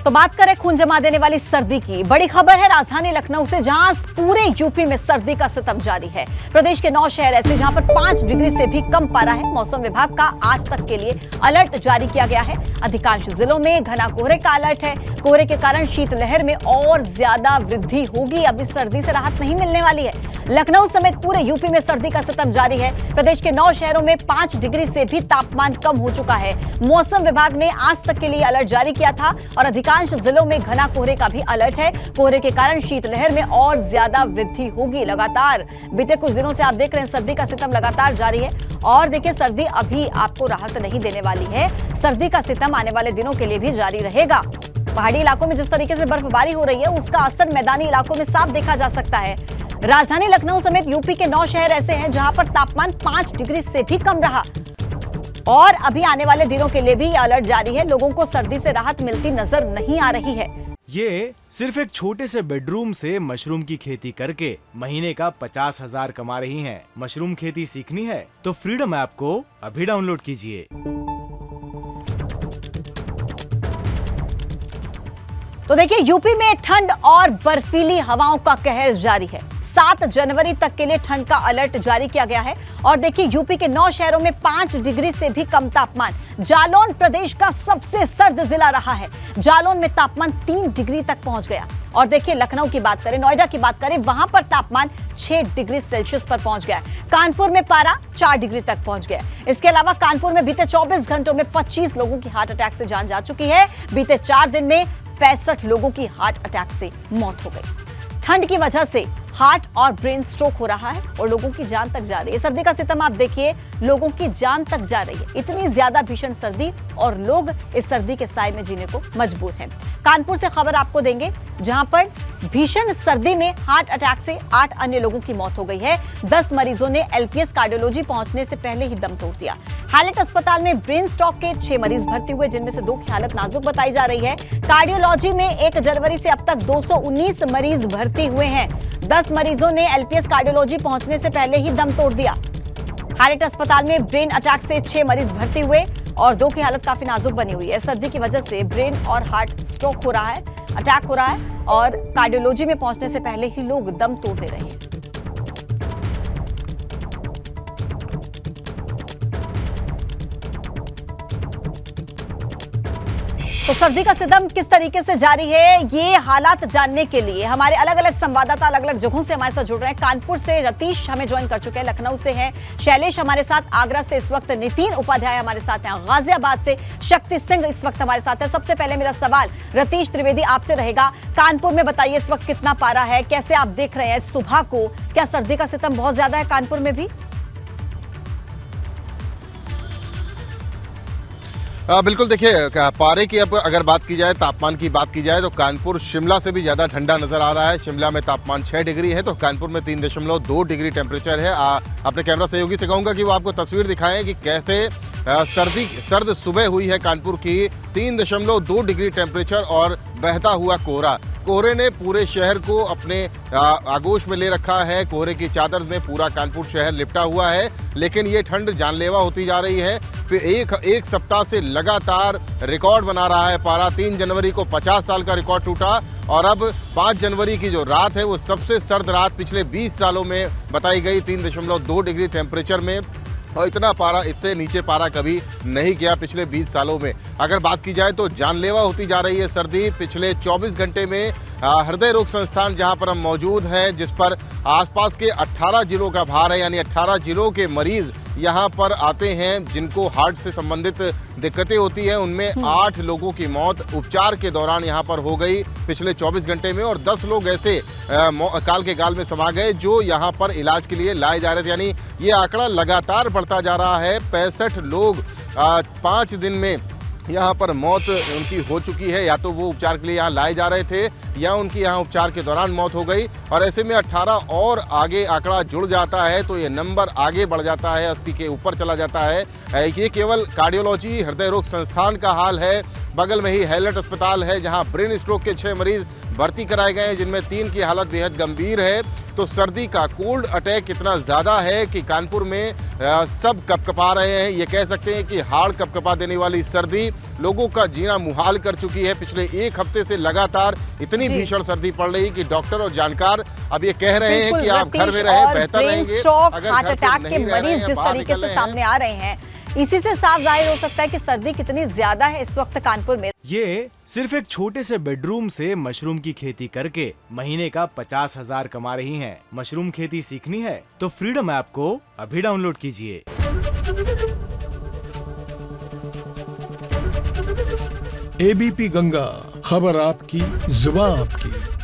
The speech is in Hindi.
तो बात करें खून जमा देने वाली सर्दी की। बड़ी खबर है राजधानी लखनऊ से, जहां पूरे यूपी में सर्दी का सितम जारी है। प्रदेश के 9 शहर ऐसे जहां पर 5 डिग्री से भी कम पारा है। मौसम विभाग का आज तक के लिए अलर्ट जारी किया गया है। अधिकांश जिलों में घना कोहरे का अलर्ट है। कोहरे के कारण शीतलहर में और ज्यादा वृद्धि होगी। अब इस सर्दी से राहत नहीं मिलने वाली है। लखनऊ समेत पूरे यूपी में सर्दी का सितम जारी है। प्रदेश के 9 शहरों में 5 डिग्री से भी तापमान कम हो चुका है। मौसम विभाग ने आज तक के लिए अलर्ट जारी किया था और अधिकांश जिलों में घना कोहरे का भी अलर्ट है। कोहरे के कारण शीतलहर में और ज्यादा वृद्धि होगी। लगातार बीते कुछ दिनों से आप देख रहे हैं सर्दी का सितम लगातार जारी है। और देखिए, सर्दी अभी आपको राहत नहीं देने वाली है। सर्दी का सितम आने वाले दिनों के लिए भी जारी रहेगा। पहाड़ी इलाकों में जिस तरीके से बर्फबारी हो रही है, उसका असर मैदानी इलाकों में साफ देखा जा सकता है। राजधानी लखनऊ समेत यूपी के 9 शहर ऐसे हैं जहां पर तापमान 5 डिग्री से भी कम रहा और अभी आने वाले दिनों के लिए भी अलर्ट जारी है। लोगों को सर्दी से राहत मिलती नजर नहीं आ रही है। ये सिर्फ एक छोटे से बेडरूम से मशरूम की खेती करके महीने का 50,000 कमा रही हैं। मशरूम खेती सीखनी है तो फ्रीडम ऐप को अभी डाउनलोड कीजिए। तो देखिए, यूपी में ठंड और बर्फीली हवाओं का कहर जारी है। 7 जनवरी तक के लिए ठंड का अलर्ट जारी किया गया है। और देखिए, यूपी के 9 शहरों में 5 डिग्री से भी कम तापमान। जालौन प्रदेश का सबसे सर्द जिला रहा है। जालौन में तापमान 3 डिग्री तक पहुंच गया। और देखिए, लखनऊ की बात करें, नोएडा की बात करें, वहां पर तापमान 6 डिग्री सेल्सियस पर पहुंच गया। कानपुर में पारा 4 डिग्री तक पहुंच गया। इसके अलावा कानपुर में बीते 24 घंटों में 25 लोगों की हार्ट अटैक से जान जा चुकी है। बीते 4 दिन में 65 लोगों की हार्ट अटैक से मौत हो गई। ठंड की वजह से हार्ट और ब्रेन स्ट्रोक हो रहा है और लोगों की जान तक जा रही है। सर्दी का सितम आप देखिए, लोगों की जान तक जा रही है। इतनी ज्यादा भीषण सर्दी और लोग इस सर्दी के साए में जीने को मजबूर हैं। कानपुर से खबर आपको देंगे, जहां पर भीषण सर्दी में हार्ट अटैक से 8 अन्य लोगों की मौत हो गई है। 10 मरीजों ने एलपीएस कार्डियोलॉजी पहुंचने से पहले ही दम तोड़ दिया। हाईलाइट अस्पताल में ब्रेन स्ट्रोक के 6 मरीज भर्ती हुए, जिनमें से 2 की हालत नाजुक बताई जा रही है। कार्डियोलॉजी में 1 जनवरी से अब तक 219 मरीज भर्ती हुए हैं। 10 मरीजों ने एलपीएस कार्डियोलॉजी पहुंचने से पहले ही दम तोड़ दिया। हाईलाइट अस्पताल में ब्रेन अटैक से 6 मरीज भर्ती हुए और 2 की हालत काफी नाजुक बनी हुई है। सर्दी की वजह से ब्रेन और हार्ट स्ट्रोक हो रहा है, अटैक हो रहा है और कार्डियोलॉजी में पहुंचने से पहले ही लोग दम तोड़ दे रहे हैं। तो सर्दी का सितम किस तरीके से जारी है, ये हालात जानने के लिए हमारे अलग अलग संवाददाता अलग अलग जगहों से हमारे साथ जुड़ रहे हैं। कानपुर से रतीश हमें ज्वाइन कर चुके हैं, लखनऊ से हैं शैलेश हमारे साथ, आगरा से इस वक्त नितिन उपाध्याय हमारे साथ हैं, गाजियाबाद से शक्ति सिंह इस वक्त हमारे साथ है। सबसे पहले मेरा सवाल रतीश त्रिवेदी आपसे रहेगा। कानपुर में बताइए, इस वक्त कितना पारा है, कैसे आप देख रहे हैं सुबह को? क्या सर्दी का सितम बहुत ज्यादा है कानपुर में भी? बिल्कुल, देखिए पारे की अब अगर बात की जाए, तापमान की बात की जाए तो कानपुर शिमला से भी ज़्यादा ठंडा नज़र आ रहा है। शिमला में तापमान 6 डिग्री है तो कानपुर में 3.2 डिग्री टेम्परेचर है। अपने कैमरा सहयोगी से कहूँगा कि वो आपको तस्वीर दिखाएं कि कैसे सर्द सुबह हुई है कानपुर की। 3.2 डिग्री टेम्परेचर और बहता हुआ कोहरा। कोहरे ने पूरे शहर को अपने आगोश में ले रखा है। कोहरे की चादर में पूरा कानपुर शहर लिपटा हुआ है, लेकिन ये ठंड जानलेवा होती जा रही है। फिर एक सप्ताह से लगातार रिकॉर्ड बना रहा है पारा। 3 जनवरी को 50 साल का रिकॉर्ड टूटा और अब 5 जनवरी की जो रात है वो सबसे सर्द रात पिछले 20 सालों में बताई गई। 3.2 डिग्री टेम्परेचर में, और इतना पारा, इससे नीचे पारा कभी नहीं गया पिछले 20 सालों में। अगर बात की जाए तो जानलेवा होती जा रही है सर्दी। पिछले 24 घंटे में हृदय रोग संस्थान जहां पर हम मौजूद हैं, जिस पर आसपास के 18 जिलों का भार है, यानी 18 जिलों के मरीज यहां पर आते हैं जिनको हार्ट से संबंधित दिक्कतें होती हैं। उनमें 8 लोगों की मौत उपचार के दौरान यहां पर हो गई पिछले 24 घंटे में, और 10 लोग ऐसे काल के गाल में समा गए जो यहां पर इलाज के लिए लाए जा रहे थे। यानी ये आंकड़ा लगातार बढ़ता जा रहा है। 65 लोग 5 दिन में यहाँ पर मौत उनकी हो चुकी है। या तो वो उपचार के लिए यहाँ लाए जा रहे थे या उनकी यहाँ उपचार के दौरान मौत हो गई। और ऐसे में 18 और आगे आंकड़ा जुड़ जाता है तो ये नंबर आगे बढ़ जाता है, 80 के ऊपर चला जाता है। ये केवल कार्डियोलॉजी हृदय रोग संस्थान का हाल है। बगल में ही हाईलाइट अस्पताल है जहाँ ब्रेन स्ट्रोक के 6 मरीज भर्ती कराए गए हैं, जिनमें 3 की हालत बेहद गंभीर है। तो सर्दी का कोल्ड अटैक इतना ज्यादा है कि कानपुर में सब कपकपा रहे हैं। ये कह सकते हैं कि हाड़ कपकपा देने वाली सर्दी लोगों का जीना मुहाल कर चुकी है। पिछले एक हफ्ते से लगातार इतनी भीषण सर्दी पड़ रही कि डॉक्टर और जानकार अब ये कह रहे हैं कि आप घर में रहें, बेहतर रहेंगे। अगर हार्ट अटैक के मरीज जिस तरीके से सामने आ रहे हैं, इसी से साफ जाहिर हो सकता है कि सर्दी कितनी ज्यादा है इस वक्त कानपुर में। ये सिर्फ एक छोटे से बेडरूम से मशरूम की खेती करके महीने का 50,000 कमा रही हैं। मशरूम खेती सीखनी है तो फ्रीडम ऐप को अभी डाउनलोड कीजिए। एबीपी गंगा, खबर आपकी, जुबान आपकी।